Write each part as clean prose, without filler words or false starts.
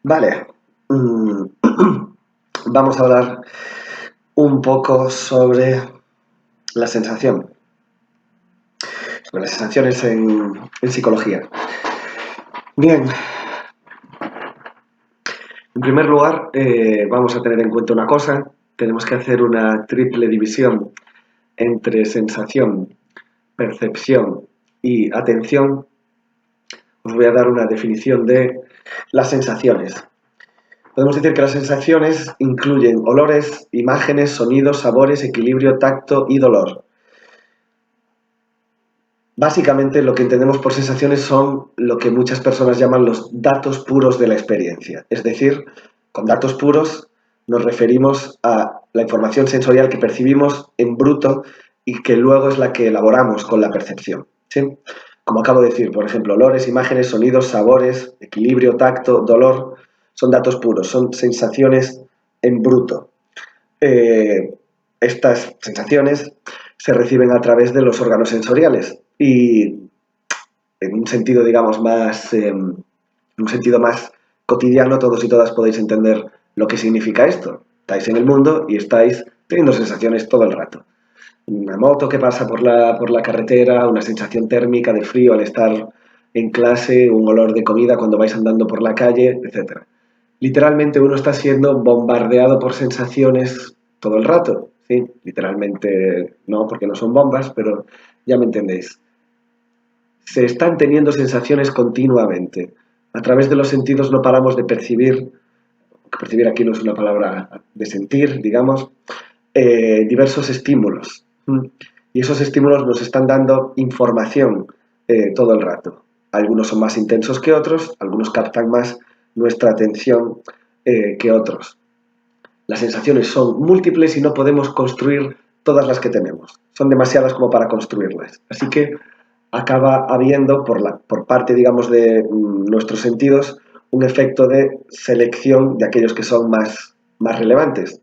Vale. mm, Vamos a hablar un poco sobre la sensación, sobre las sensaciones en psicología. Bien, en primer lugar, vamos a tener en cuenta una cosa. Tenemos que hacer una triple división entre sensación, percepción y atención. Os voy a dar una definición de las sensaciones. Podemos decir que las sensaciones incluyen olores, imágenes, sonidos, sabores, equilibrio, tacto y dolor. Básicamente lo que entendemos por sensaciones son lo que muchas personas llaman los datos puros de la experiencia. Es decir, con datos puros nos referimos a la información sensorial que percibimos en bruto y que luego es la que elaboramos con la percepción. ¿Sí? Como acabo de decir, por ejemplo, olores, imágenes, sonidos, sabores, equilibrio, tacto, dolor, son datos puros, son sensaciones en bruto. Eh, Estas sensaciones se reciben a través de los órganos sensoriales y en un sentido, digamos, un sentido más cotidiano, todos y todas podéis entender lo que significa esto. Estáis en el mundo y estáis teniendo sensaciones todo el rato. Una moto que pasa por la carretera, una sensación térmica de frío al estar en clase, un olor de comida cuando vais andando por la calle, etc. Literalmente uno está siendo bombardeado por sensaciones todo el rato, ¿sí? Literalmente no, porque no son bombas, pero ya me entendéis. Se están teniendo sensaciones continuamente. A través de los sentidos no paramos de percibir, que percibir aquí no es una palabra de sentir, digamos, diversos estímulos. Y esos estímulos nos están dando información todo el rato. Algunos son más intensos que otros, algunos captan más nuestra atención que otros. Las sensaciones son múltiples y no podemos construir todas las que tenemos. Son demasiadas como para construirlas. Así que acaba habiendo, por parte, digamos, de nuestros sentidos, un efecto de selección de aquellos que son más relevantes.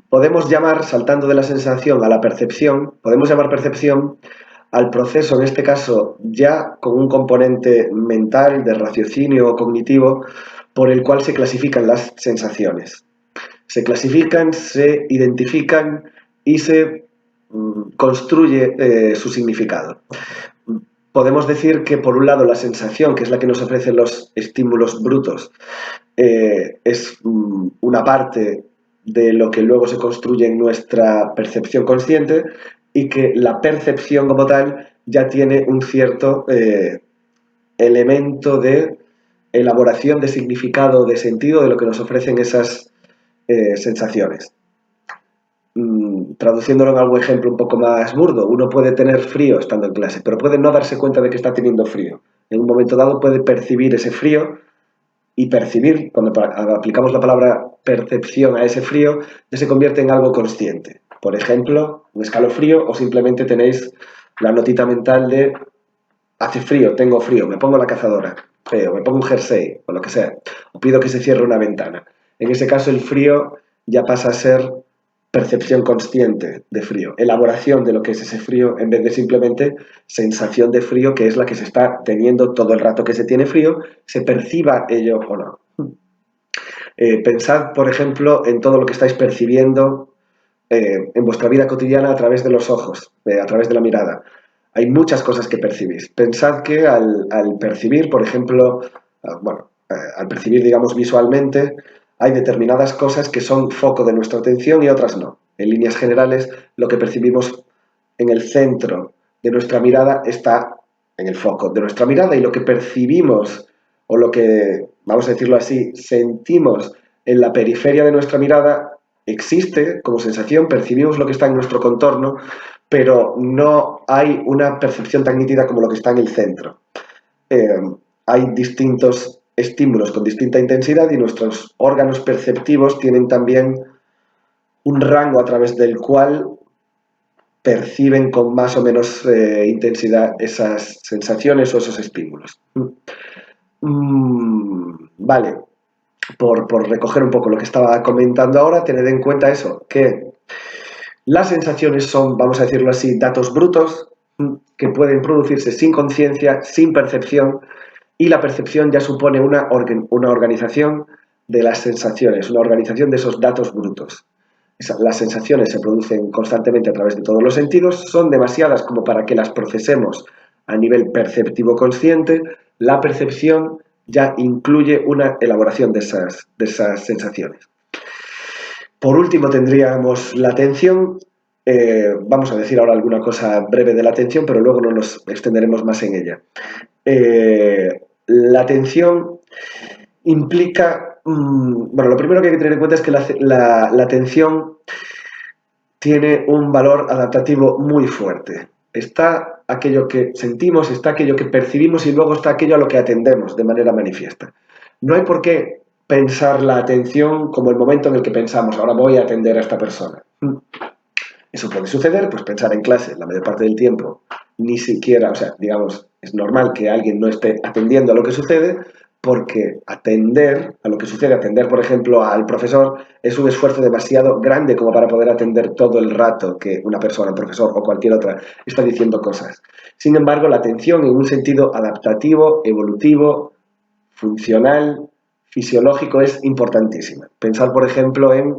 Podemos llamar, saltando de la sensación a la percepción, podemos llamar percepción al proceso, en este caso, ya con un componente mental, de raciocinio o cognitivo, por el cual se clasifican las sensaciones. Se clasifican, se identifican y se construye su significado. Podemos decir que, por un lado, la sensación, que es la que nos ofrecen los estímulos brutos, es una parte de lo que luego se construye en nuestra percepción consciente, y que la percepción como tal ya tiene un cierto elemento de elaboración de significado, de sentido de lo que nos ofrecen esas sensaciones. Traduciéndolo en algún ejemplo un poco más burdo, uno puede tener frío estando en clase, pero puede no darse cuenta de que está teniendo frío. En un momento dado puede percibir ese frío, y percibir, cuando aplicamos la palabra percepción a ese frío, ya se convierte en algo consciente. Por ejemplo, un escalofrío, o simplemente tenéis la notita mental de hace frío, tengo frío, me pongo la cazadora, o me pongo un jersey, o lo que sea, o pido que se cierre una ventana. En ese caso el frío ya pasa a ser percepción consciente de frío, elaboración de lo que es ese frío, en vez de simplemente sensación de frío, que es la que se está teniendo todo el rato que se tiene frío, se perciba ello o no. Pensad, por ejemplo, en todo lo que estáis percibiendo en vuestra vida cotidiana a través de los ojos, a través de la mirada. Hay muchas cosas que percibís. Pensad que al percibir, por ejemplo, al percibir, digamos, visualmente, hay determinadas cosas que son foco de nuestra atención y otras no. En líneas generales, lo que percibimos en el centro de nuestra mirada está en el foco de nuestra mirada, y lo que percibimos, o lo que, vamos a decirlo así, sentimos en la periferia de nuestra mirada, existe como sensación, percibimos lo que está en nuestro contorno, pero no hay una percepción tan nítida como lo que está en el centro. Hay distintos estímulos con distinta intensidad, y nuestros órganos perceptivos tienen también un rango a través del cual perciben con más o menos intensidad esas sensaciones o esos estímulos. Vale, por recoger un poco lo que estaba comentando ahora, tened en cuenta eso, que las sensaciones son, vamos a decirlo así, datos brutos que pueden producirse sin conciencia, sin percepción, y la percepción ya supone una organización de las sensaciones, una organización de esos datos brutos. Las sensaciones se producen constantemente a través de todos los sentidos, son demasiadas como para que las procesemos a nivel perceptivo consciente. La percepción ya incluye una elaboración de esas sensaciones. Por último tendríamos la atención. Vamos a decir ahora alguna cosa breve de la atención, pero luego no nos extenderemos más en ella. La atención implica, bueno, lo primero que hay que tener en cuenta es que la atención tiene un valor adaptativo muy fuerte. Está aquello que sentimos, está aquello que percibimos y luego está aquello a lo que atendemos de manera manifiesta. No hay por qué pensar la atención como el momento en el que pensamos, ahora voy a atender a esta persona. Eso puede suceder, pues pensar en clase la mayor parte del tiempo, ni siquiera, o sea, digamos, es normal que alguien no esté atendiendo a lo que sucede, porque atender a lo que sucede, atender, por ejemplo, al profesor, es un esfuerzo demasiado grande como para poder atender todo el rato que una persona, un profesor o cualquier otra, está diciendo cosas. Sin embargo, la atención en un sentido adaptativo, evolutivo, funcional, fisiológico, es importantísima. Pensar, por ejemplo, en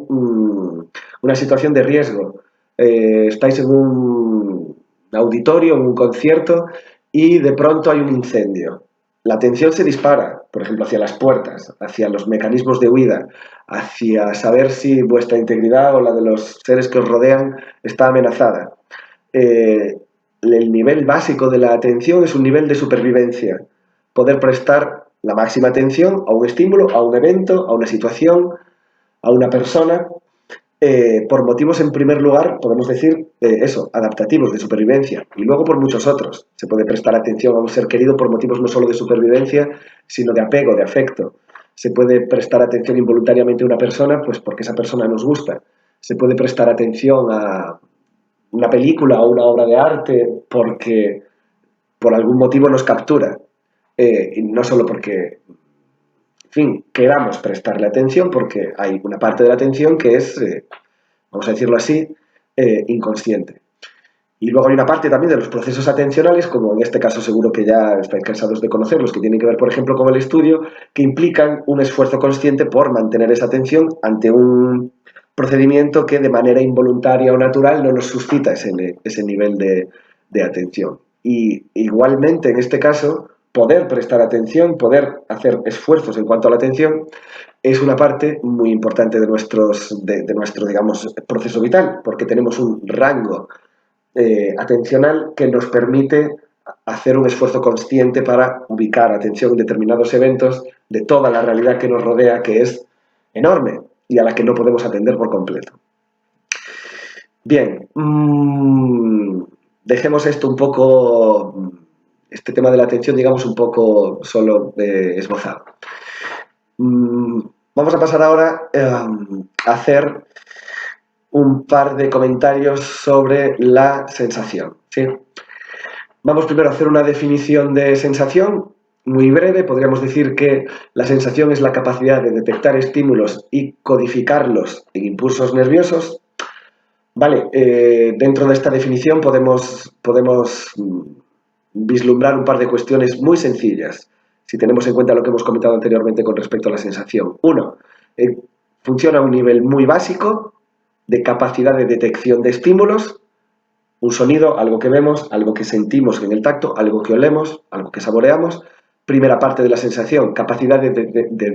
una situación de riesgo. Estáis en un auditorio, en un concierto, y de pronto hay un incendio. La atención se dispara, por ejemplo, hacia las puertas, hacia los mecanismos de huida, hacia saber si vuestra integridad o la de los seres que os rodean está amenazada. El nivel básico de la atención es un nivel de supervivencia. Poder prestar la máxima atención a un estímulo, a un evento, a una situación, a una persona, por motivos, en primer lugar, podemos decir eso, adaptativos, de supervivencia, y luego por muchos otros. Se puede prestar atención a un ser querido por motivos no solo de supervivencia, sino de apego, de afecto. Se puede prestar atención involuntariamente a una persona, pues porque esa persona nos gusta. Se puede prestar atención a una película o una obra de arte porque por algún motivo nos captura. Y no solo porque, en fin, queramos prestarle atención, porque hay una parte de la atención que es, vamos a decirlo así, inconsciente. Y luego hay una parte también de los procesos atencionales, como en este caso seguro que ya estáis cansados de conocerlos, que tienen que ver, por ejemplo, con el estudio, que implican un esfuerzo consciente por mantener esa atención ante un procedimiento que de manera involuntaria o natural no nos suscita ese nivel de atención. Y igualmente, en este caso, poder prestar atención, poder hacer esfuerzos en cuanto a la atención, es una parte muy importante de nuestro, digamos, proceso vital, porque tenemos un rango atencional que nos permite hacer un esfuerzo consciente para ubicar atención en determinados eventos de toda la realidad que nos rodea, que es enorme y a la que no podemos atender por completo. Bien, dejemos esto un poco, este tema de la atención, digamos, un poco solo esbozado. Vamos a pasar ahora a hacer un par de comentarios sobre la sensación, ¿sí? Vamos primero a hacer una definición de sensación muy breve. Podríamos decir que la sensación es la capacidad de detectar estímulos y codificarlos en impulsos nerviosos. Vale, dentro de esta definición podemos vislumbrar un par de cuestiones muy sencillas, si tenemos en cuenta lo que hemos comentado anteriormente con respecto a la sensación. Uno, funciona a un nivel muy básico de capacidad de detección de estímulos, un sonido, algo que vemos, algo que sentimos en el tacto, algo que olemos, algo que saboreamos. Primera parte de la sensación, capacidad de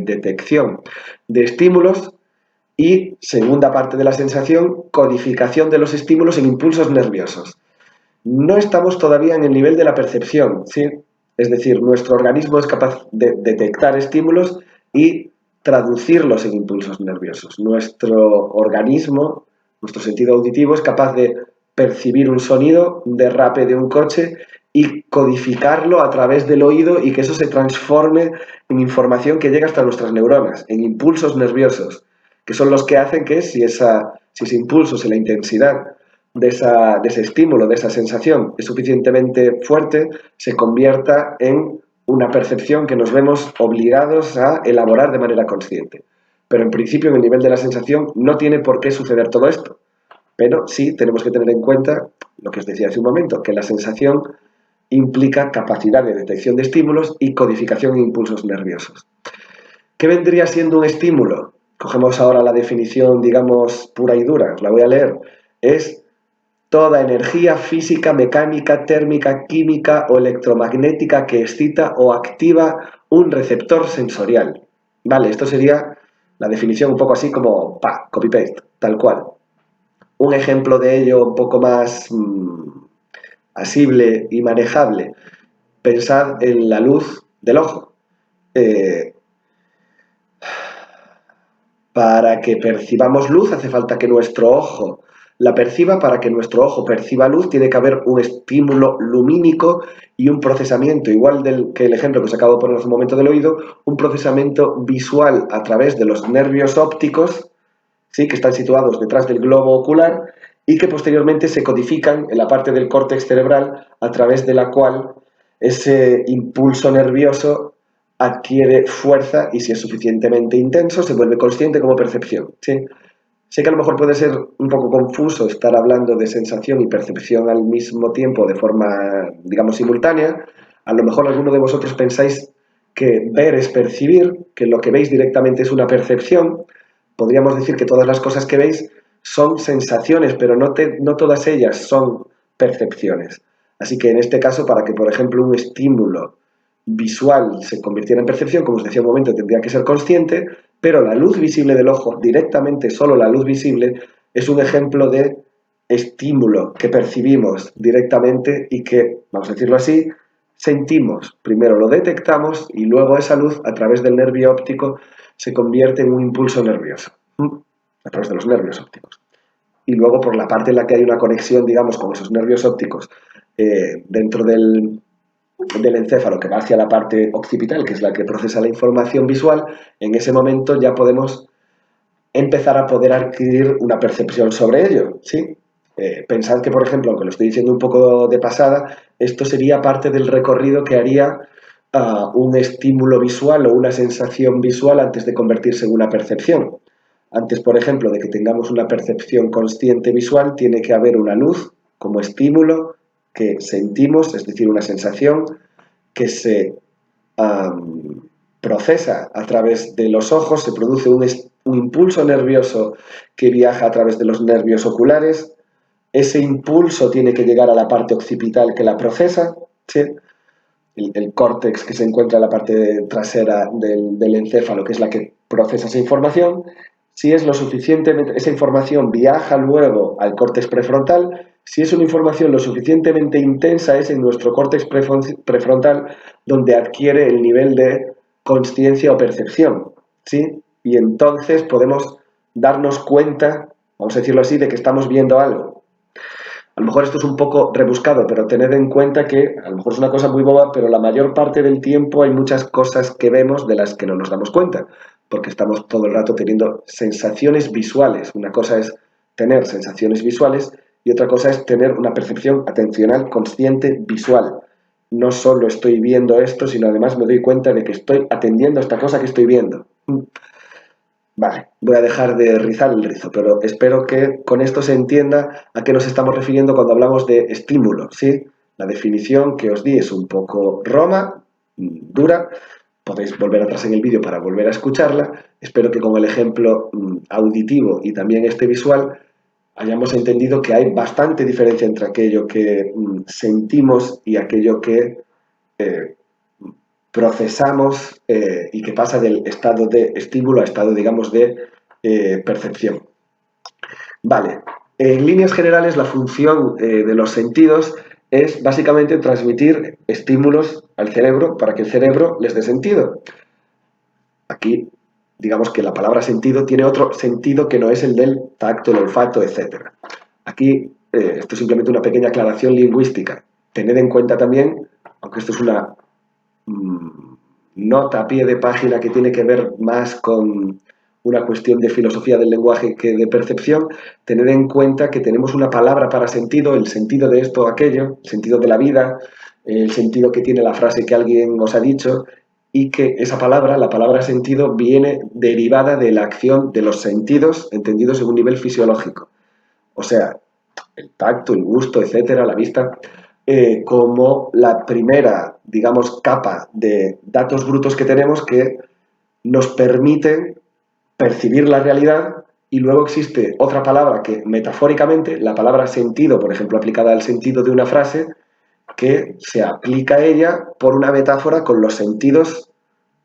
detección de estímulos. Y segunda parte de la sensación, codificación de los estímulos en impulsos nerviosos. No estamos todavía en el nivel de la percepción, ¿sí? Es decir, nuestro organismo es capaz de detectar estímulos y traducirlos en impulsos nerviosos. Nuestro organismo, nuestro sentido auditivo, es capaz de percibir un sonido, un derrape de un coche y codificarlo a través del oído y que eso se transforme en información que llega hasta nuestras neuronas, en impulsos nerviosos, que son los que hacen que si ese impulso, si la intensidad de ese estímulo, de esa sensación es suficientemente fuerte, se convierta en una percepción que nos vemos obligados a elaborar de manera consciente. Pero en principio, en el nivel de la sensación, no tiene por qué suceder todo esto. Pero sí tenemos que tener en cuenta lo que os decía hace un momento, que la sensación implica capacidad de detección de estímulos y codificación de impulsos nerviosos. ¿Qué vendría siendo un estímulo? Cogemos ahora la definición, digamos, pura y dura, os la voy a leer. Es toda energía física, mecánica, térmica, química o electromagnética que excita o activa un receptor sensorial. Vale, esto sería la definición un poco así como copy-paste, tal cual. Un ejemplo de ello un poco más asible y manejable. Pensad en la luz del ojo. Para que percibamos luz hace falta que nuestro ojo la perciba. Para que nuestro ojo perciba luz tiene que haber un estímulo lumínico y un procesamiento, igual que el ejemplo que os acabo de poner hace un momento del oído, un procesamiento visual a través de los nervios ópticos, ¿sí?, que están situados detrás del globo ocular y que posteriormente se codifican en la parte del córtex cerebral a través de la cual ese impulso nervioso adquiere fuerza y si es suficientemente intenso se vuelve consciente como percepción, ¿sí? Sé que a lo mejor puede ser un poco confuso estar hablando de sensación y percepción al mismo tiempo de forma, digamos, simultánea. A lo mejor alguno de vosotros pensáis que ver es percibir, que lo que veis directamente es una percepción. Podríamos decir que todas las cosas que veis son sensaciones, pero no todas ellas son percepciones. Así que en este caso, para que, por ejemplo, un estímulo visual se convirtiera en percepción, como os decía un momento, tendría que ser consciente, pero la luz visible del ojo, directamente solo la luz visible, es un ejemplo de estímulo que percibimos directamente y que, vamos a decirlo así, sentimos. Primero lo detectamos y luego esa luz, a través del nervio óptico, se convierte en un impulso nervioso, a través de los nervios ópticos. Y luego por la parte en la que hay una conexión, digamos, con esos nervios ópticos dentro del encéfalo que va hacia la parte occipital, que es la que procesa la información visual, en ese momento ya podemos empezar a poder adquirir una percepción sobre ello, ¿sí? Pensad que, por ejemplo, aunque lo estoy diciendo un poco de pasada, esto sería parte del recorrido que haría un estímulo visual o una sensación visual antes de convertirse en una percepción. Antes, por ejemplo, de que tengamos una percepción consciente visual, tiene que haber una luz como estímulo que sentimos, es decir, una sensación que se procesa a través de los ojos, se produce un impulso nervioso que viaja a través de los nervios oculares. Ese impulso tiene que llegar a la parte occipital que la procesa, ¿sí?, el córtex que se encuentra en la parte trasera del encéfalo, que es la que procesa esa información. Si es lo suficientemente, esa información viaja luego al córtex prefrontal. Si es una información lo suficientemente intensa, es en nuestro córtex prefrontal donde adquiere el nivel de consciencia o percepción, ¿sí? Y entonces podemos darnos cuenta, vamos a decirlo así, de que estamos viendo algo. A lo mejor esto es un poco rebuscado, pero tened en cuenta que a lo mejor es una cosa muy boba, pero la mayor parte del tiempo hay muchas cosas que vemos de las que no nos damos cuenta, porque estamos todo el rato teniendo sensaciones visuales. Una cosa es tener sensaciones visuales y otra cosa es tener una percepción atencional consciente visual. No solo estoy viendo esto, sino además me doy cuenta de que estoy atendiendo a esta cosa que estoy viendo. Vale, voy a dejar de rizar el rizo, pero espero que con esto se entienda a qué nos estamos refiriendo cuando hablamos de estímulo, ¿sí? La definición que os di es un poco dura, podéis volver atrás en el vídeo para volver a escucharla. Espero que con el ejemplo auditivo y también este visual hayamos entendido que hay bastante diferencia entre aquello que sentimos y aquello que procesamos y que pasa del estado de estímulo a estado, digamos, de percepción. Vale, en líneas generales la función de los sentidos es básicamente transmitir estímulos al cerebro para que el cerebro les dé sentido. Aquí, digamos que la palabra sentido tiene otro sentido que no es el del tacto, el olfato, etc. Aquí, esto es simplemente una pequeña aclaración lingüística. Tened en cuenta también, aunque esto es una nota a pie de página que tiene que ver más con una cuestión de filosofía del lenguaje que de percepción, tener en cuenta que tenemos una palabra para sentido, el sentido de esto o aquello, el sentido de la vida, el sentido que tiene la frase que alguien os ha dicho, y que esa palabra, la palabra sentido, viene derivada de la acción de los sentidos entendidos en un nivel fisiológico. O sea, el tacto, el gusto, etcétera, la vista, como la primera, digamos, capa de datos brutos que tenemos que nos permiten percibir la realidad, y luego existe otra palabra que metafóricamente, la palabra sentido, por ejemplo, aplicada al sentido de una frase, que se aplica a ella por una metáfora con los sentidos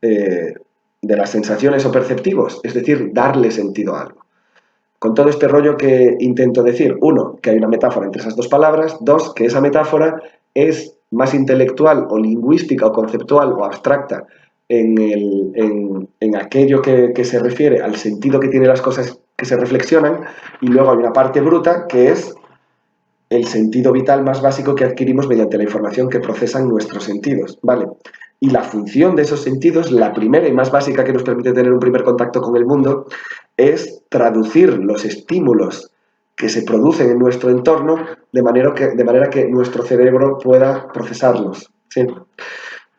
de las sensaciones o perceptivos, es decir, darle sentido a algo. Con todo este rollo que intento decir, uno, que hay una metáfora entre esas dos palabras, dos, que esa metáfora es más intelectual o lingüística o conceptual o abstracta en aquello que se refiere al sentido que tienen las cosas que se reflexionan, y luego hay una parte bruta que es el sentido vital más básico que adquirimos mediante la información que procesan nuestros sentidos, ¿vale? Y la función de esos sentidos, la primera y más básica que nos permite tener un primer contacto con el mundo, es traducir los estímulos que se producen en nuestro entorno de manera que nuestro cerebro pueda procesarlos, ¿sí?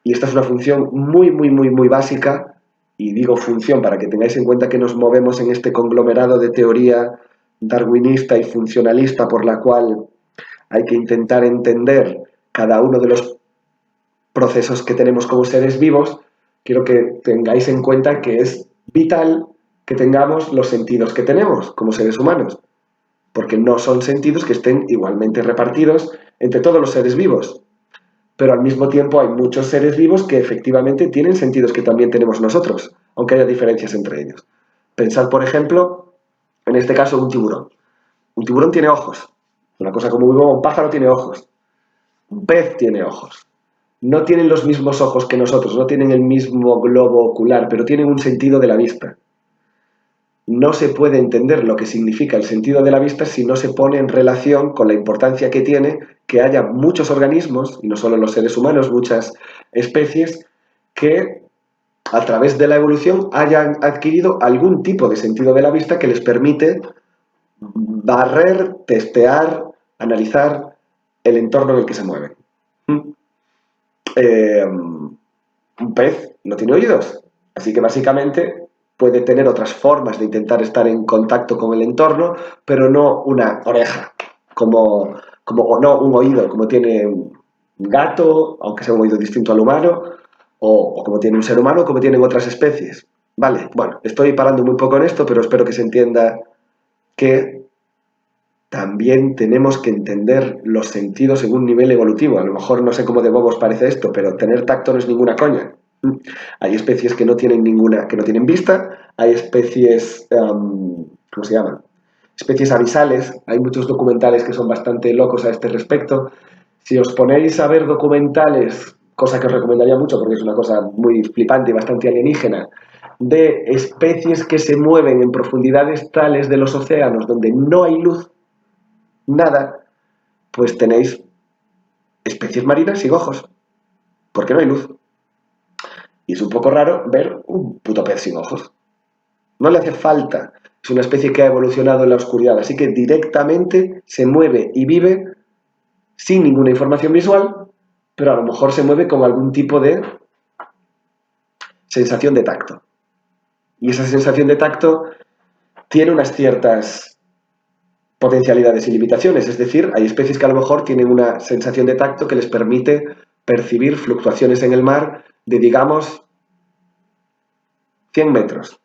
Y esta es una función muy básica, y digo función para que tengáis en cuenta que nos movemos en este conglomerado de teoría darwinista y funcionalista por la cual hay que intentar entender cada uno de los procesos que tenemos como seres vivos. Quiero que tengáis en cuenta que es vital que tengamos los sentidos que tenemos como seres humanos, porque no son sentidos que estén igualmente repartidos entre todos los seres vivos, pero al mismo tiempo hay muchos seres vivos que efectivamente tienen sentidos que también tenemos nosotros, aunque haya diferencias entre ellos. Pensad, por ejemplo, en este caso, un tiburón. Un tiburón tiene ojos. Una cosa como un pájaro tiene ojos. Un pez tiene ojos. No tienen los mismos ojos que nosotros, no tienen el mismo globo ocular, pero tienen un sentido de la vista. No se puede entender lo que significa el sentido de la vista si no se pone en relación con la importancia que tiene que haya muchos organismos, y no solo los seres humanos, muchas especies, que a través de la evolución hayan adquirido algún tipo de sentido de la vista que les permite barrer, testear, analizar el entorno en el que se mueven. Un pez no tiene oídos, así que básicamente puede tener otras formas de intentar estar en contacto con el entorno, pero no una oreja, o no un oído, como tiene un gato, aunque sea un oído distinto al humano, o como tiene un ser humano, como tienen otras especies. Vale, bueno, estoy parando muy poco en esto, pero espero que se entienda que también tenemos que entender los sentidos en un nivel evolutivo. A lo mejor no sé cómo de bobos parece esto, pero tener tacto no es ninguna coña. Hay especies que no tienen que no tienen vista, hay especies, ¿cómo se llaman? Especies avisales, hay muchos documentales que son bastante locos a este respecto. Si os ponéis a ver documentales, cosa que os recomendaría mucho porque es una cosa muy flipante y bastante alienígena, de especies que se mueven en profundidades tales de los océanos donde no hay luz, nada, pues tenéis especies marinas sin ojos, porque no hay luz. Y es un poco raro ver un puto pez sin ojos. No le hace falta. Es una especie que ha evolucionado en la oscuridad, así que directamente se mueve y vive sin ninguna información visual, pero a lo mejor se mueve con algún tipo de sensación de tacto. Y esa sensación de tacto tiene unas ciertas potencialidades y limitaciones, es decir, hay especies que a lo mejor tienen una sensación de tacto que les permite percibir fluctuaciones en el mar de, digamos, 100 metros.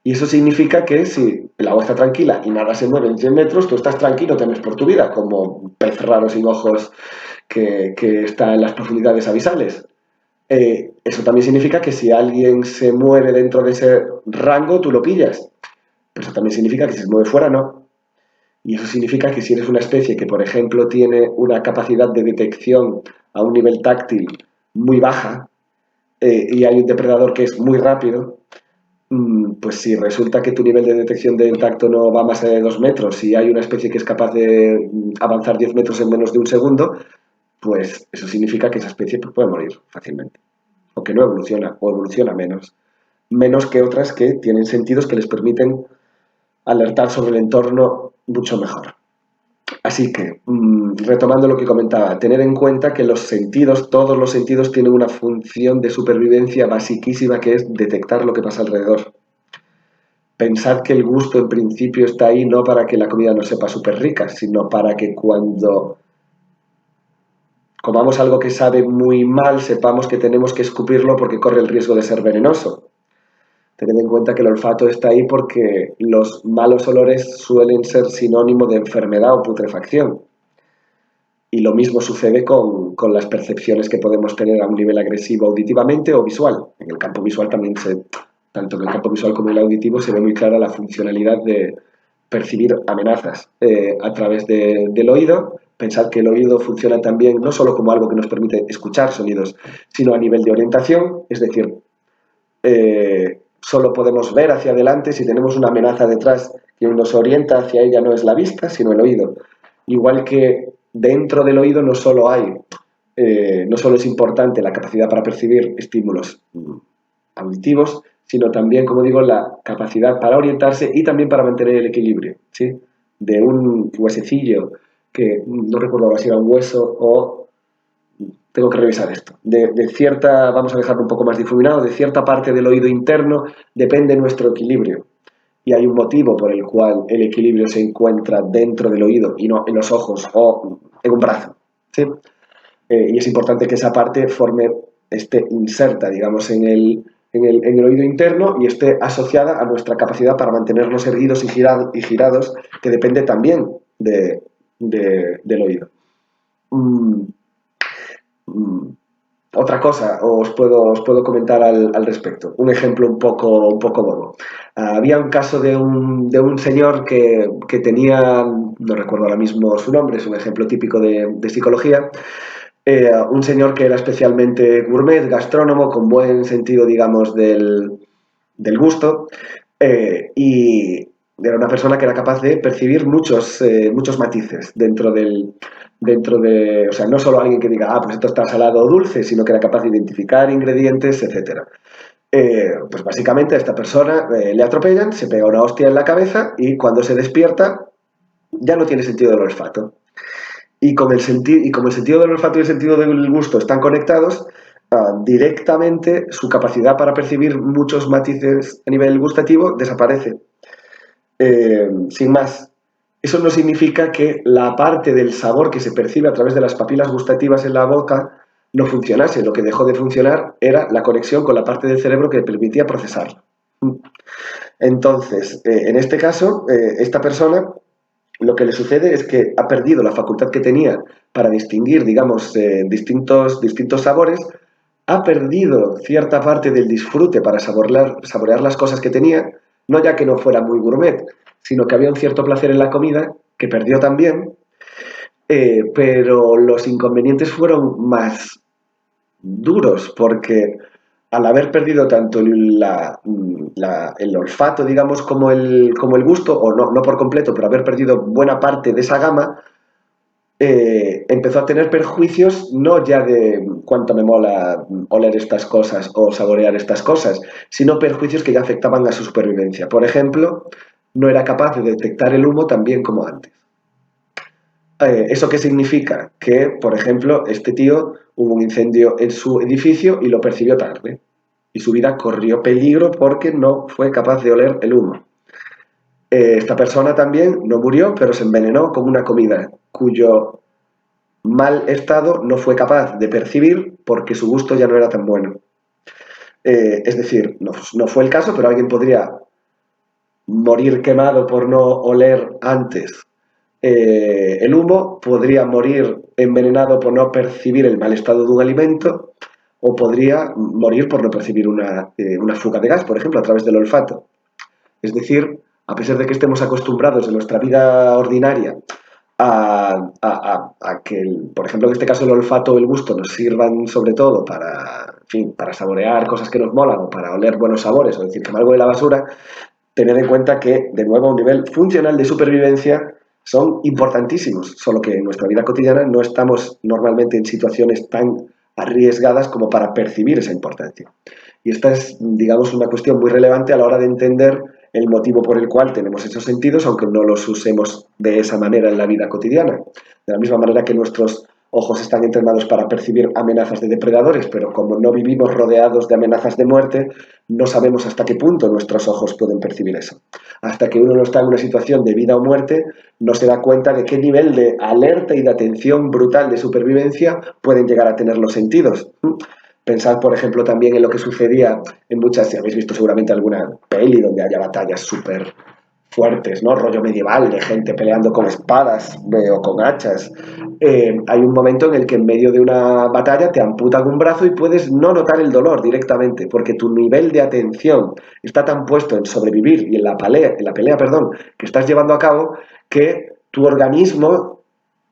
Y eso significa que si el agua está tranquila y nada se mueve en 100 metros, tú estás tranquilo, temes por tu vida, como un pez raro sin ojos que está en las profundidades abisales. Eso también significa que si alguien se mueve dentro de ese rango, tú lo pillas. Pero eso también significa que si se mueve fuera, no. Y eso significa que si eres una especie que, por ejemplo, tiene una capacidad de detección a un nivel táctil muy baja, y hay un depredador que es muy rápido, pues si resulta que tu nivel de detección del tacto no va más allá de 2 metros, si hay una especie que es capaz de avanzar 10 metros en menos de un segundo, pues eso significa que esa especie puede morir fácilmente, o que no evoluciona, o evoluciona menos que otras que tienen sentidos que les permiten alertar sobre el entorno mucho mejor. Así que, retomando lo que comentaba, tener en cuenta que los sentidos, todos los sentidos tienen una función de supervivencia basiquísima, que es detectar lo que pasa alrededor. Pensad que el gusto en principio está ahí no para que la comida no sepa súper rica, sino para que cuando comamos algo que sabe muy mal, sepamos que tenemos que escupirlo porque corre el riesgo de ser venenoso. Tened en cuenta que el olfato está ahí porque los malos olores suelen ser sinónimo de enfermedad o putrefacción. Y lo mismo sucede con las percepciones que podemos tener a un nivel agresivo auditivamente o visual. En el campo visual también tanto en el campo visual como en el auditivo, se ve muy clara la funcionalidad de percibir amenazas a través del oído. Pensad que el oído funciona también no solo como algo que nos permite escuchar sonidos, sino a nivel de orientación, es decir, solo podemos ver hacia adelante si tenemos una amenaza detrás que nos orienta hacia ella, no es la vista, sino el oído. Igual que dentro del oído no solo es importante la capacidad para percibir estímulos auditivos, sino también, como digo, la capacidad para orientarse y también para mantener el equilibrio, ¿sí? De un huesecillo que no recuerdo ahora si era un hueso o tengo que revisar esto. De cierta, vamos a dejarlo un poco más difuminado, de cierta parte del oído interno depende nuestro equilibrio. Y hay un motivo por el cual el equilibrio se encuentra dentro del oído y no en los ojos o en un brazo, ¿sí? Y es importante que esa parte esté inserta, digamos, en el oído interno y esté asociada a nuestra capacidad para mantenernos erguidos y girados, que depende también del oído. Otra cosa os puedo comentar al respecto. Un ejemplo un poco bobo. Había un caso de un señor que tenía, no recuerdo ahora mismo su nombre, es un ejemplo típico de psicología, un señor que era especialmente gourmet, gastrónomo, con buen sentido, digamos, del gusto, y era una persona que era capaz de percibir muchos matices dentro de, o sea, no solo alguien que diga, pues esto está salado o dulce, sino que era capaz de identificar ingredientes, etcétera. Pues básicamente a esta persona le atropellan, se pega una hostia en la cabeza y cuando se despierta ya no tiene sentido del olfato. Y como el sentido del olfato y el sentido del gusto están conectados, directamente su capacidad para percibir muchos matices a nivel gustativo desaparece. Sin más, eso no significa que la parte del sabor que se percibe a través de las papilas gustativas en la boca no funcionase. Lo que dejó de funcionar era la conexión con la parte del cerebro que permitía procesarlo. Entonces, en este caso, esta persona, lo que le sucede es que ha perdido la facultad que tenía para distinguir, digamos, distintos sabores, ha perdido cierta parte del disfrute para saborear las cosas que tenía, no ya que no fuera muy gourmet, sino que había un cierto placer en la comida, que perdió también, pero los inconvenientes fueron más duros, porque al haber perdido tanto el olfato, digamos, como el gusto, o no por completo, pero haber perdido buena parte de esa gama, empezó a tener perjuicios no ya de cuánto me mola oler estas cosas o saborear estas cosas, sino perjuicios que ya afectaban a su supervivencia. Por ejemplo, no era capaz de detectar el humo tan bien como antes. ¿Eso qué significa? Que, por ejemplo, este tío hubo un incendio en su edificio y lo percibió tarde. Y su vida corrió peligro porque no fue capaz de oler el humo. Esta persona también no murió, pero se envenenó con una comida cuyo mal estado no fue capaz de percibir porque su gusto ya no era tan bueno. Es decir, no fue el caso, pero alguien podría morir quemado por no oler antes el humo, podría morir envenenado por no percibir el mal estado de un alimento, o podría morir por no percibir una fuga de gas, por ejemplo, a través del olfato. Es decir, a pesar de que estemos acostumbrados en nuestra vida ordinaria a que, por ejemplo, en este caso el olfato o el gusto nos sirvan sobre todo para, en fin, para saborear cosas que nos molan o para oler buenos sabores o decir que algo de la basura, tened en cuenta que, de nuevo, a un nivel funcional de supervivencia son importantísimos, solo que en nuestra vida cotidiana no estamos normalmente en situaciones tan arriesgadas como para percibir esa importancia. Y esta es, digamos, una cuestión muy relevante a la hora de entender el motivo por el cual tenemos esos sentidos, aunque no los usemos de esa manera en la vida cotidiana. De la misma manera que nuestros ojos están entrenados para percibir amenazas de depredadores, pero como no vivimos rodeados de amenazas de muerte, no sabemos hasta qué punto nuestros ojos pueden percibir eso. Hasta que uno no está en una situación de vida o muerte, no se da cuenta de qué nivel de alerta y de atención brutal de supervivencia pueden llegar a tener los sentidos. Pensad, por ejemplo, también en lo que sucedía en muchas, si habéis visto seguramente alguna peli donde haya batallas súper fuertes, ¿no? Rollo medieval, de gente peleando con espadas o con hachas. Hay un momento en el que en medio de una batalla te amputan un brazo y puedes no notar el dolor directamente, porque tu nivel de atención está tan puesto en sobrevivir y en la pelea, que estás llevando a cabo, que tu organismo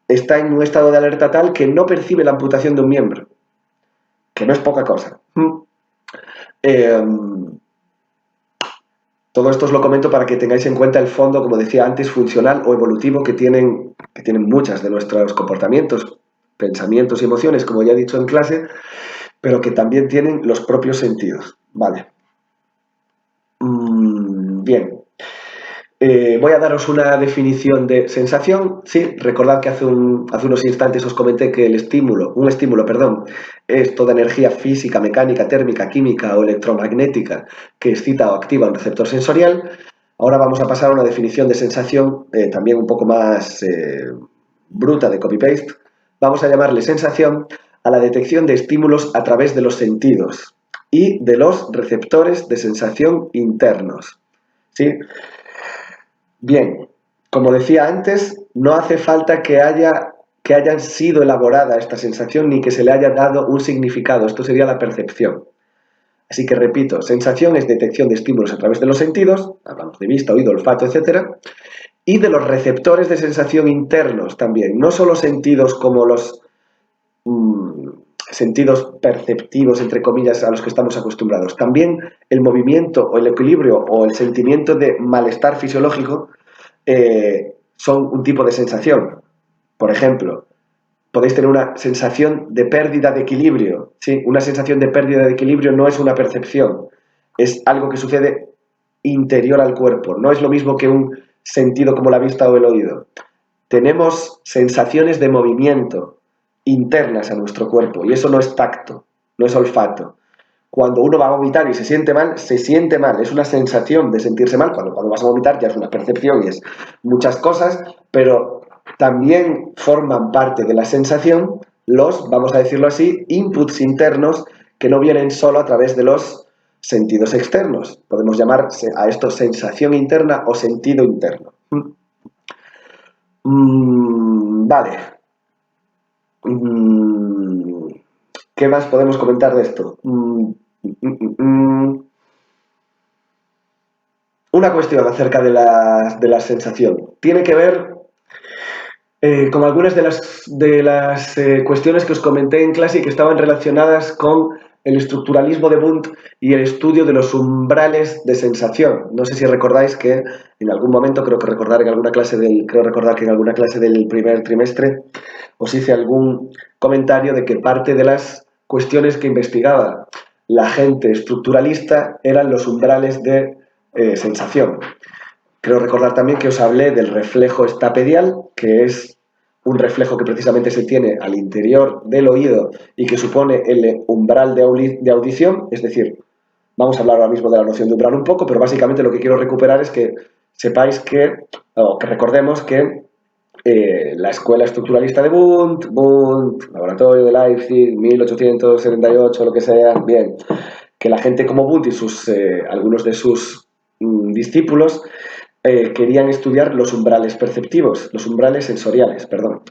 está en un estado de alerta tal que no percibe la amputación de un miembro, que no es poca cosa. Todo esto os lo comento para que tengáis en cuenta el fondo, como decía antes, funcional o evolutivo que tienen muchas de nuestros comportamientos, pensamientos y emociones, como ya he dicho en clase, pero que también tienen los propios sentidos. Vale. Bien. Voy a daros una definición de sensación. Sí, recordad que hace unos instantes os comenté que un estímulo, es toda energía física, mecánica, térmica, química o electromagnética que excita o activa un receptor sensorial. Ahora vamos a pasar a una definición de sensación también un poco más bruta de copy-paste. Vamos a llamarle sensación a la detección de estímulos a través de los sentidos y de los receptores de sensación internos. ¿Sí? Bien, como decía antes, no hace falta que haya sido elaborada esta sensación ni que se le haya dado un significado. Esto sería la percepción. Así que repito, sensación es detección de estímulos a través de los sentidos, hablamos de vista, oído, olfato, etc. Y de los receptores de sensación internos también, no solo sentidos como los sentidos perceptivos, entre comillas, a los que estamos acostumbrados. También el movimiento o el equilibrio o el sentimiento de malestar fisiológico son un tipo de sensación. Por ejemplo, podéis tener una sensación de pérdida de equilibrio. ¿Sí? Una sensación de pérdida de equilibrio no es una percepción, es algo que sucede interior al cuerpo. No es lo mismo que un sentido como la vista o el oído. Tenemos sensaciones de movimiento internas a nuestro cuerpo y eso no es tacto, no es olfato. Cuando uno va a vomitar y se siente mal, es una sensación de sentirse mal. Cuando vas a vomitar ya es una percepción y es muchas cosas, pero también forman parte de la sensación los, vamos a decirlo así, inputs internos que no vienen solo a través de los sentidos externos. Podemos llamar a esto sensación interna o sentido interno. Vale. ¿Qué más podemos comentar de esto? Una cuestión acerca de la sensación. Tiene que ver con algunas de las cuestiones que os comenté en clase y que estaban relacionadas con el estructuralismo de Wundt y el estudio de los umbrales de sensación. No sé si recordáis que en algún momento, creo recordar que en alguna clase del primer trimestre os hice algún comentario de que parte de las cuestiones que investigaba la gente estructuralista eran los umbrales de sensación. Creo recordar también que os hablé del reflejo estapedial, que es un reflejo que precisamente se tiene al interior del oído y que supone el umbral de audición, es decir, vamos a hablar ahora mismo de la noción de umbral un poco, pero básicamente lo que quiero recuperar es que sepáis o que recordemos que la escuela estructuralista de Wundt, laboratorio de Leipzig, 1878, lo que sea, bien, que la gente como Wundt y algunos de sus discípulos querían estudiar los umbrales perceptivos, los umbrales sensoriales, perdón.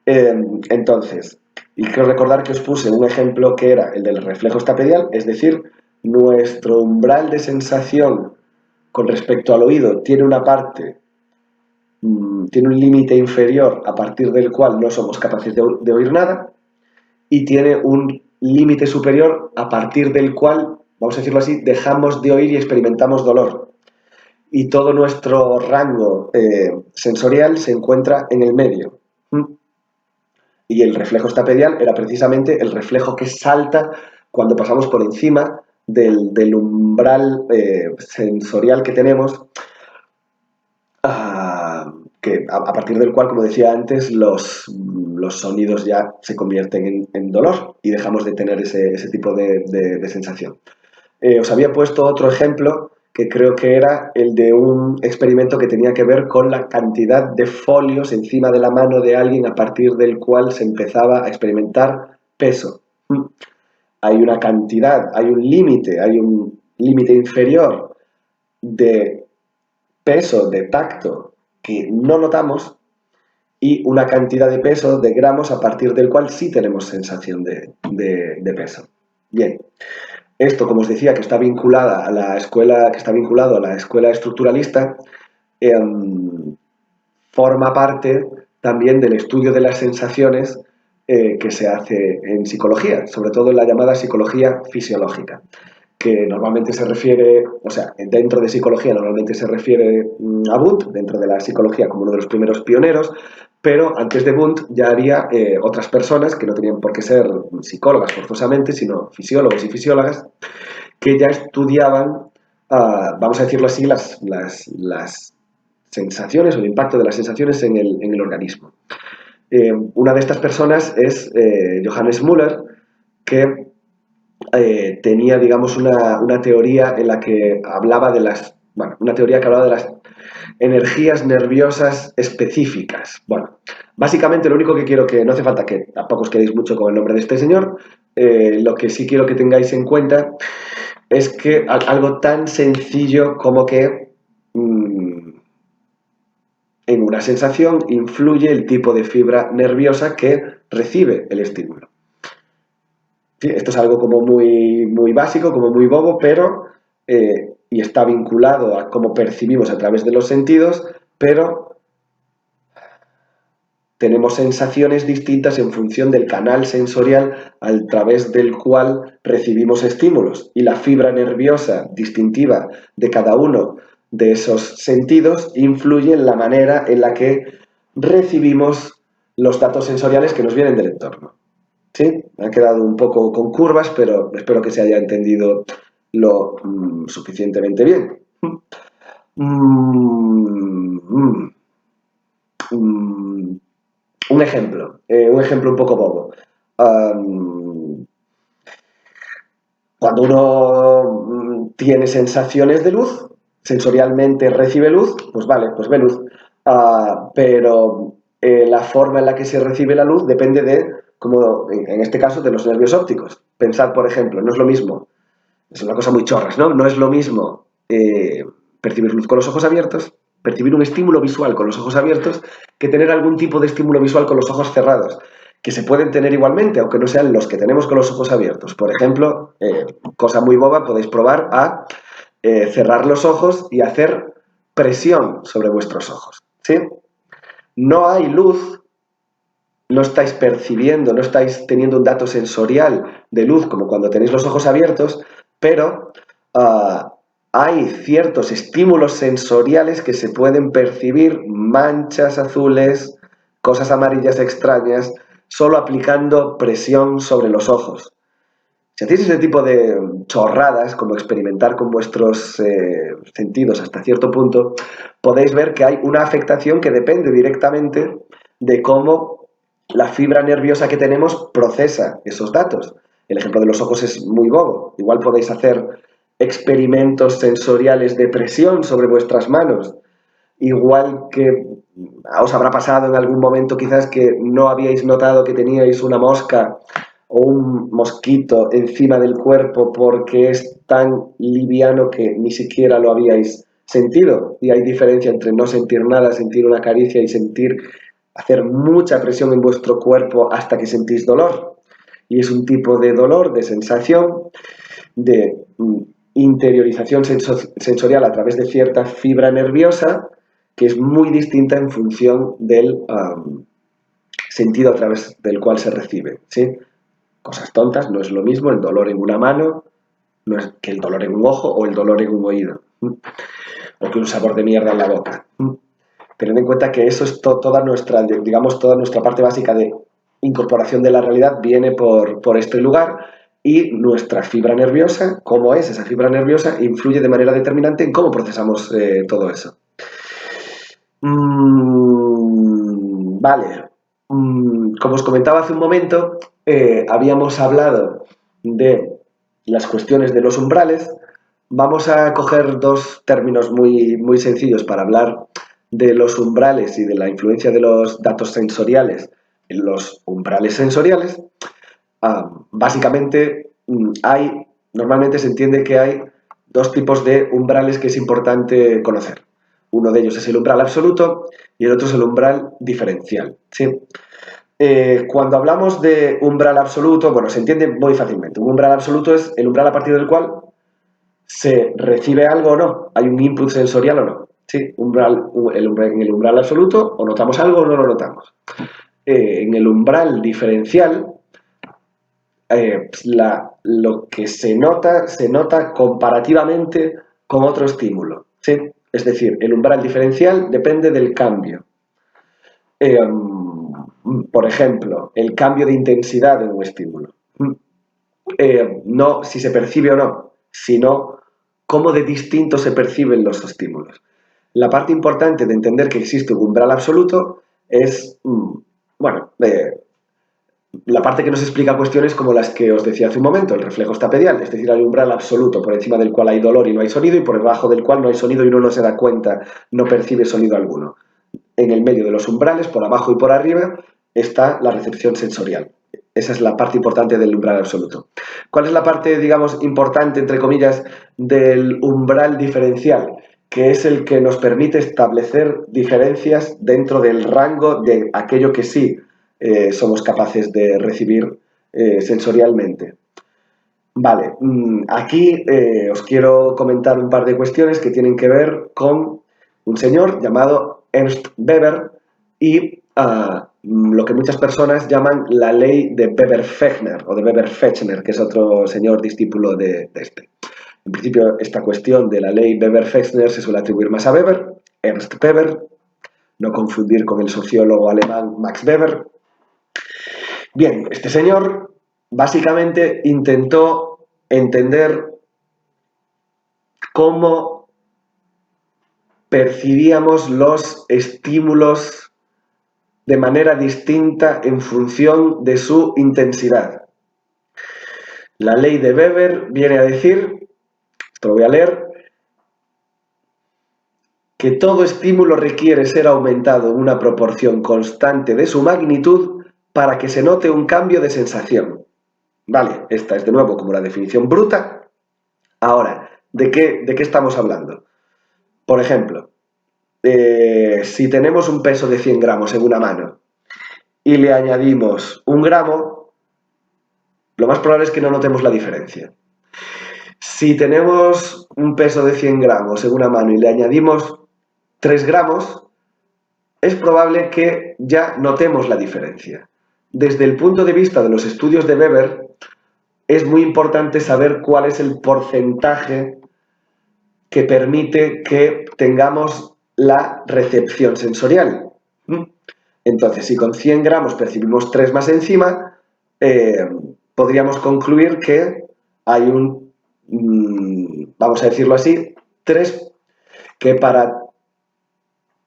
Entonces, y quiero recordar que os puse un ejemplo que era el del reflejo estapedial, es decir, nuestro umbral de sensación con respecto al oído tiene una parte, tiene un límite inferior a partir del cual no somos capaces de oír nada, y tiene un límite superior a partir del cual, vamos a decirlo así, dejamos de oír y experimentamos dolor. Y todo nuestro rango sensorial se encuentra en el medio. Y el reflejo estapedial era precisamente el reflejo que salta cuando pasamos por encima del umbral sensorial que tenemos, que a partir del cual, como decía antes, los sonidos ya se convierten en dolor y dejamos de tener ese tipo de sensación. Os había puesto otro ejemplo que creo que era el de un experimento que tenía que ver con la cantidad de folios encima de la mano de alguien a partir del cual se empezaba a experimentar peso. Hay una cantidad, hay un límite inferior de peso, de tacto, que no notamos, y una cantidad de peso, de gramos, a partir del cual sí tenemos sensación de peso. Bien. Esto, como os decía, que está vinculado a la escuela estructuralista, forma parte también del estudio de las sensaciones que se hace en psicología, sobre todo en la llamada psicología fisiológica, que normalmente se refiere, o sea, dentro de psicología normalmente se refiere a Wundt, dentro de la psicología como uno de los primeros pioneros, pero antes de Wundt ya había otras personas que no tenían por qué ser psicólogas forzosamente, sino fisiólogos y fisiólogas, que ya estudiaban, vamos a decirlo así, las sensaciones o el impacto de las sensaciones en el organismo. Una de estas personas es Johannes Müller, que tenía, digamos, una teoría en la que hablaba de una teoría que hablaba de las energías nerviosas específicas. Bueno, básicamente lo único que quiero que, no hace falta que tampoco os quedéis mucho con el nombre de este señor, lo que sí quiero que tengáis en cuenta es que algo tan sencillo como que en una sensación influye el tipo de fibra nerviosa que recibe el estímulo. Sí, esto es algo como muy básico, como muy bobo, pero y está vinculado a cómo percibimos a través de los sentidos, pero tenemos sensaciones distintas en función del canal sensorial a través del cual recibimos estímulos. Y la fibra nerviosa distintiva de cada uno de esos sentidos influye en la manera en la que recibimos los datos sensoriales que nos vienen del entorno. ¿Sí? Me ha quedado un poco con curvas, pero espero que se haya entendido lo suficientemente bien. Un ejemplo un poco bobo. Cuando uno tiene sensaciones de luz, sensorialmente recibe luz, pues vale, pues ve luz. Pero la forma en la que se recibe la luz depende de, como en este caso, de los nervios ópticos. Pensad, por ejemplo, no es lo mismo, es una cosa muy chorras, ¿no? No es lo mismo percibir luz con los ojos abiertos, percibir un estímulo visual con los ojos abiertos, que tener algún tipo de estímulo visual con los ojos cerrados, que se pueden tener igualmente, aunque no sean los que tenemos con los ojos abiertos. Por ejemplo, cosa muy boba, podéis probar a cerrar los ojos y hacer presión sobre vuestros ojos, ¿sí? No hay luz, no estáis percibiendo, no estáis teniendo un dato sensorial de luz como cuando tenéis los ojos abiertos, pero hay ciertos estímulos sensoriales que se pueden percibir, manchas azules, cosas amarillas extrañas, solo aplicando presión sobre los ojos. Si hacéis ese tipo de chorradas, como experimentar con vuestros sentidos hasta cierto punto, podéis ver que hay una afectación que depende directamente de cómo la fibra nerviosa que tenemos procesa esos datos. El ejemplo de los ojos es muy bobo. Igual podéis hacer experimentos sensoriales de presión sobre vuestras manos. Igual que os habrá pasado en algún momento quizás que no habíais notado que teníais una mosca o un mosquito encima del cuerpo porque es tan liviano que ni siquiera lo habíais sentido. Y hay diferencia entre no sentir nada, sentir una caricia y hacer mucha presión en vuestro cuerpo hasta que sentís dolor. Y es un tipo de dolor, de sensación, de interiorización sensorial a través de cierta fibra nerviosa que es muy distinta en función del sentido a través del cual se recibe, ¿sí? Cosas tontas, no es lo mismo el dolor en una mano no es que el dolor en un ojo o el dolor en un oído, o que un sabor de mierda en la boca. Teniendo en cuenta que eso es toda nuestra parte básica de incorporación de la realidad viene por este lugar y nuestra fibra nerviosa, cómo es esa fibra nerviosa, influye de manera determinante en cómo procesamos todo eso. Vale. Como os comentaba hace un momento, habíamos hablado de las cuestiones de los umbrales. Vamos a coger dos términos muy, muy sencillos para hablar de los umbrales y de la influencia de los datos sensoriales en los umbrales sensoriales. Básicamente, normalmente se entiende que hay dos tipos de umbrales que es importante conocer. Uno de ellos es el umbral absoluto y el otro es el umbral diferencial, ¿sí? Cuando hablamos de umbral absoluto, bueno, se entiende muy fácilmente. Un umbral absoluto es el umbral a partir del cual se recibe algo o no, hay un input sensorial o no. ¿Sí? En el umbral absoluto o notamos algo o no lo notamos. En el umbral diferencial, lo que se nota comparativamente con otro estímulo. ¿Sí? Es decir, el umbral diferencial depende del cambio. Por ejemplo, el cambio de intensidad de un estímulo. No si se percibe o no, sino cómo de distinto se perciben los estímulos. La parte importante de entender que existe un umbral absoluto es, la parte que nos explica cuestiones como las que os decía hace un momento, el reflejo estapedial, es decir, hay un umbral absoluto por encima del cual hay dolor y no hay sonido, y por debajo del cual no hay sonido y uno no se da cuenta, no percibe sonido alguno. En el medio de los umbrales, por abajo y por arriba, está la recepción sensorial. Esa es la parte importante del umbral absoluto. ¿Cuál es la parte, digamos, importante, entre comillas, del umbral diferencial? Que es el que nos permite establecer diferencias dentro del rango de aquello que sí somos capaces de recibir sensorialmente. Vale, aquí os quiero comentar un par de cuestiones que tienen que ver con un señor llamado Ernst Weber y lo que muchas personas llaman la ley de Weber-Fechner o de Weber-Fechner, que es otro señor discípulo de este. En principio, esta cuestión de la ley Weber-Fechner se suele atribuir más a Weber, Ernst Weber, no confundir con el sociólogo alemán Max Weber. Bien, este señor básicamente intentó entender cómo percibíamos los estímulos de manera distinta en función de su intensidad. La ley de Weber viene a decir, esto lo voy a leer, que todo estímulo requiere ser aumentado en una proporción constante de su magnitud para que se note un cambio de sensación. Vale, esta es de nuevo como la definición bruta. Ahora, ¿de qué estamos hablando? Por ejemplo, si tenemos un peso de 100 gramos en una mano y le añadimos 1 gramo, lo más probable es que no notemos la diferencia. Si tenemos un peso de 100 gramos en una mano y le añadimos 3 gramos, es probable que ya notemos la diferencia. Desde el punto de vista de los estudios de Weber, es muy importante saber cuál es el porcentaje que permite que tengamos la recepción sensorial. Entonces, si con 100 gramos percibimos 3 más encima, podríamos concluir que hay vamos a decirlo así, 3, que para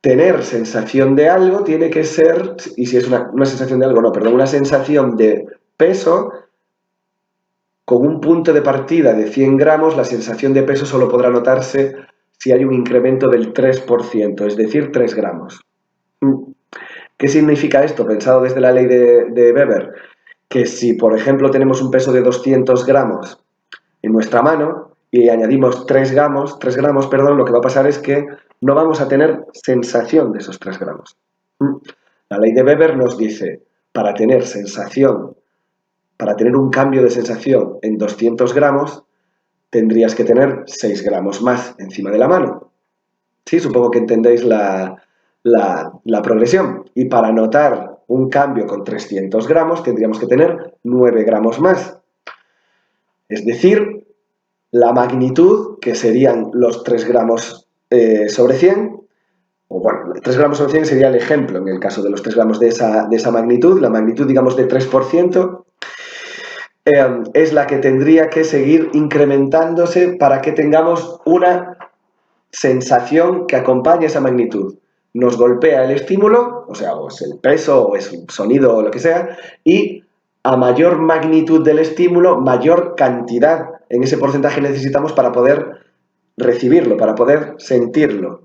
tener sensación de algo tiene que ser, y si es una sensación de algo, no, perdón, una sensación de peso, con un punto de partida de 100 gramos, la sensación de peso solo podrá notarse si hay un incremento del 3%, es decir, 3 gramos. ¿Qué significa esto? Pensado desde la ley de Weber, que si, por ejemplo, tenemos un peso de 200 gramos en nuestra mano y añadimos 3 gramos, lo que va a pasar es que no vamos a tener sensación de esos 3 gramos. La ley de Weber nos dice, para tener sensación, para tener un cambio de sensación en 200 gramos, tendrías que tener 6 gramos más encima de la mano. Sí, supongo que entendéis la progresión. Y para notar un cambio con 300 gramos, tendríamos que tener 9 gramos más. Es decir, la magnitud, que serían los 3 gramos sobre 100, o bueno, 3 gramos sobre 100 sería el ejemplo, en el caso de los 3 gramos de esa magnitud, la magnitud, digamos, de 3%, es la que tendría que seguir incrementándose para que tengamos una sensación que acompañe esa magnitud. nos golpea el estímulo, o sea, o es el peso, o es un sonido, o lo que sea, y a mayor magnitud del estímulo, mayor cantidad en ese porcentaje necesitamos para poder recibirlo, para poder sentirlo.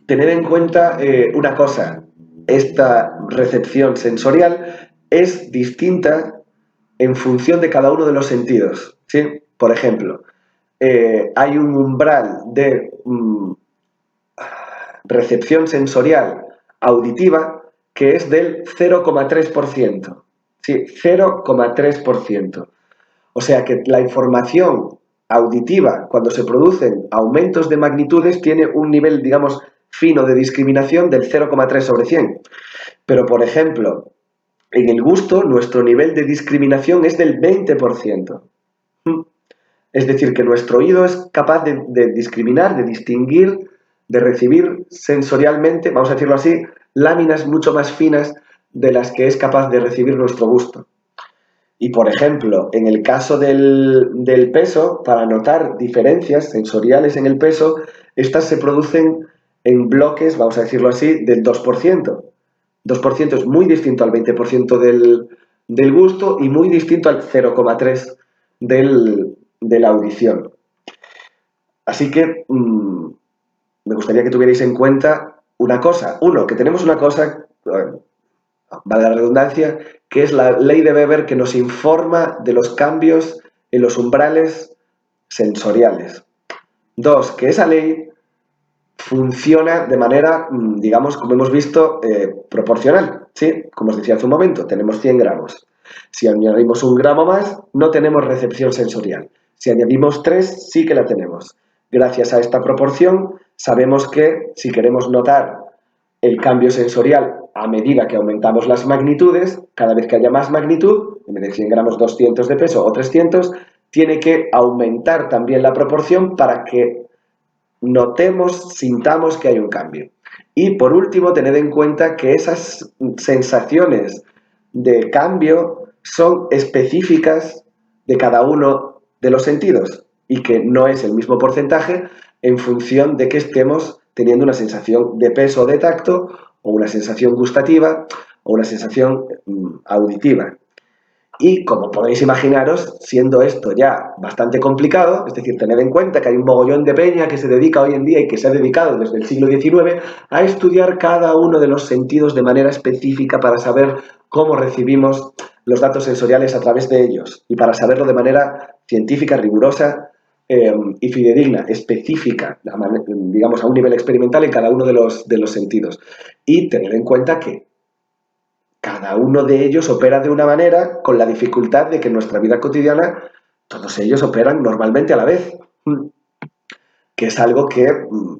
Tened en cuenta una cosa, esta recepción sensorial es distinta en función de cada uno de los sentidos, ¿sí? Por ejemplo, hay un umbral de recepción sensorial auditiva que es del 0,3%. Sí, 0,3%. O sea que la información auditiva, cuando se producen aumentos de magnitudes, tiene un nivel, digamos, fino de discriminación del 0,3 sobre 100. Pero, por ejemplo, en el gusto, nuestro nivel de discriminación es del 20%. Es decir, que nuestro oído es capaz de discriminar, de distinguir, de recibir sensorialmente, vamos a decirlo así, láminas mucho más finas de las que es capaz de recibir nuestro gusto. Y, por ejemplo, en el caso del peso, para notar diferencias sensoriales en el peso, estas se producen en bloques, vamos a decirlo así, del 2%. 2% es muy distinto al 20% del gusto y muy distinto al 0,3% de la audición. Así que me gustaría que tuvierais en cuenta una cosa. Uno, que tenemos una cosa, vale la redundancia, que es la ley de Weber que nos informa de los cambios en los umbrales sensoriales. Dos, que esa ley funciona de manera, digamos, como hemos visto, proporcional, ¿sí? Como os decía hace un momento, tenemos 100 gramos. Si añadimos 1 gramo más, no tenemos recepción sensorial. Si añadimos 3, sí que la tenemos. Gracias a esta proporción, sabemos que si queremos notar el cambio sensorial a medida que aumentamos las magnitudes, cada vez que haya más magnitud, en vez de 100 gramos 200 de peso o 300, tiene que aumentar también la proporción para que notemos, sintamos que hay un cambio. Y por último, tened en cuenta que esas sensaciones de cambio son específicas de cada uno de los sentidos y que no es el mismo porcentaje en función de que estemos teniendo una sensación de peso o de tacto o una sensación gustativa o una sensación auditiva. Y como podéis imaginaros, siendo esto ya bastante complicado, es decir, tened en cuenta que hay un mogollón de peña que se dedica hoy en día y que se ha dedicado desde el siglo XIX a estudiar cada uno de los sentidos de manera específica para saber cómo recibimos los datos sensoriales a través de ellos y para saberlo de manera científica, rigurosa y fidedigna, específica, digamos, a un nivel experimental en cada uno de los sentidos. Y tener en cuenta que cada uno de ellos opera de una manera con la dificultad de que en nuestra vida cotidiana todos ellos operan normalmente a la vez, que es algo que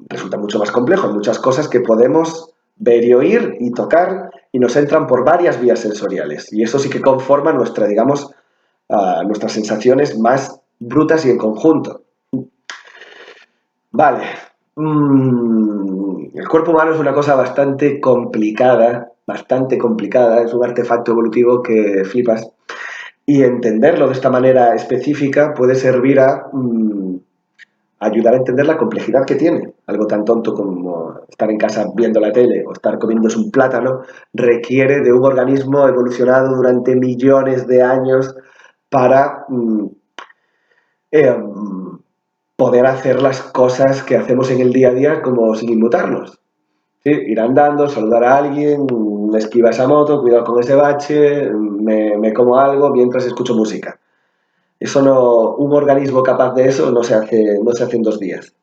resulta mucho más complejo. Hay muchas cosas que podemos ver y oír y tocar y nos entran por varias vías sensoriales y eso sí que conforma nuestra, digamos, nuestras sensaciones más brutas y en conjunto. Vale. El cuerpo humano es una cosa bastante complicada, es un artefacto evolutivo que flipas. Y entenderlo de esta manera específica puede servir a ayudar a entender la complejidad que tiene. Algo tan tonto como estar en casa viendo la tele o estar comiéndose un plátano requiere de un organismo evolucionado durante millones de años para poder hacer las cosas que hacemos en el día a día como sin inmutarnos. ¿Sí? Ir andando, saludar a alguien, esquiva esa moto, cuidado con ese bache, me como algo mientras escucho música. Eso no, un organismo capaz de eso no se hace en 2 días.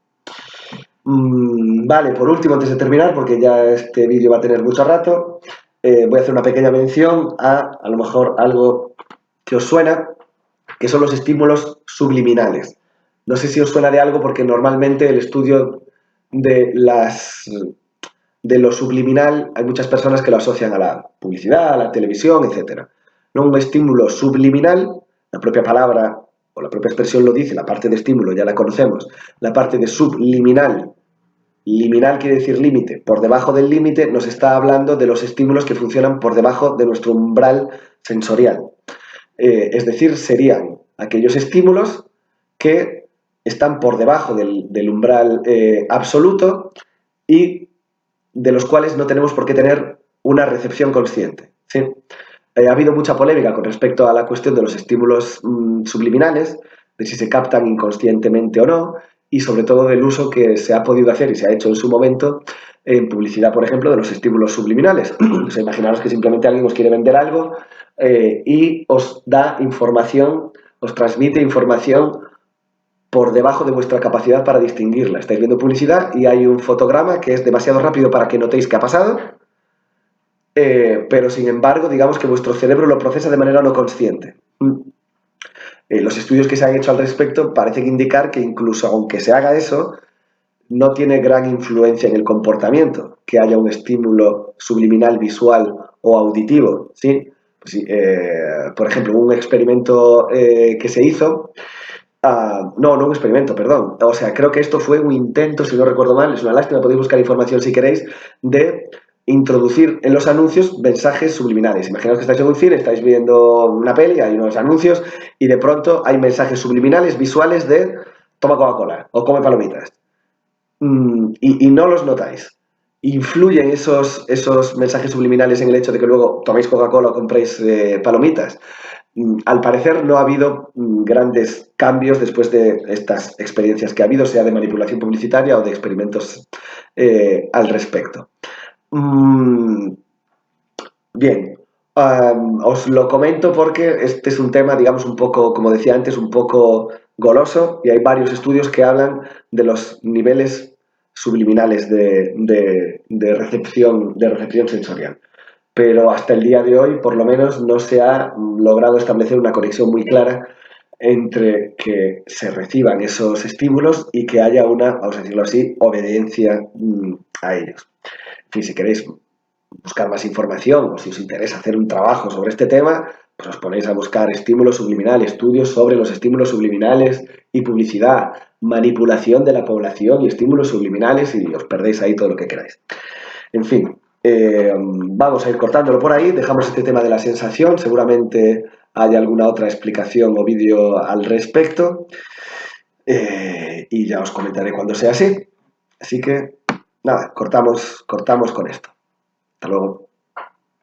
Vale, por último, antes de terminar, porque ya este vídeo va a tener mucho rato, voy a hacer una pequeña mención a lo mejor algo que os suena, que son los estímulos subliminales. No sé si os suena de algo porque normalmente el estudio de lo subliminal hay muchas personas que lo asocian a la publicidad, a la televisión, etc. ¿No? Un estímulo subliminal, la propia palabra o la propia expresión lo dice, la parte de estímulo ya la conocemos, la parte de subliminal, liminal quiere decir límite, por debajo del límite nos está hablando de los estímulos que funcionan por debajo de nuestro umbral sensorial. Es decir, serían aquellos estímulos que están por debajo del umbral absoluto y de los cuales no tenemos por qué tener una recepción consciente, ¿sí? Ha habido mucha polémica con respecto a la cuestión de los estímulos subliminales, de si se captan inconscientemente o no, y sobre todo del uso que se ha podido hacer y se ha hecho en su momento en publicidad, por ejemplo, de los estímulos subliminales. O sea, imaginaros que simplemente alguien os quiere vender algo y os da información, os transmite información por debajo de vuestra capacidad para distinguirla. Estáis viendo publicidad y hay un fotograma que es demasiado rápido para que notéis qué ha pasado, pero sin embargo, digamos que vuestro cerebro lo procesa de manera no consciente. Los estudios que se han hecho al respecto parecen indicar que incluso aunque se haga eso, no tiene gran influencia en el comportamiento, que haya un estímulo subliminal visual o auditivo, ¿sí? Pues sí, por ejemplo, un experimento que se hizo, no un experimento, perdón, o sea, creo que esto fue un intento, si no recuerdo mal, es una lástima, podéis buscar información si queréis, de introducir en los anuncios mensajes subliminales. Imaginaos que estáis en un cine, estáis viendo una peli, hay unos anuncios y de pronto hay mensajes subliminales visuales de toma Coca-Cola o come palomitas. Y no los notáis. ¿Influyen esos mensajes subliminales en el hecho de que luego toméis Coca-Cola o compréis palomitas? Al parecer no ha habido grandes cambios después de estas experiencias que ha habido, sea de manipulación publicitaria o de experimentos al respecto. Bien, os lo comento porque este es un tema, digamos, un poco, como decía antes, un poco goloso y hay varios estudios que hablan de los niveles subliminales de recepción sensorial. Pero hasta el día de hoy, por lo menos, no se ha logrado establecer una conexión muy clara entre que se reciban esos estímulos y que haya una, vamos a decirlo así, obediencia a ellos. En fin, si queréis buscar más información o si os interesa hacer un trabajo sobre este tema, pues os ponéis a buscar estímulos subliminales, estudios sobre los estímulos subliminales y publicidad, manipulación de la población y estímulos subliminales y os perdéis ahí todo lo que queráis. En fin, vamos a ir cortándolo por ahí, dejamos este tema de la sensación, seguramente hay alguna otra explicación o vídeo al respecto y ya os comentaré cuando sea así. Así que, nada, cortamos con esto. Hasta luego.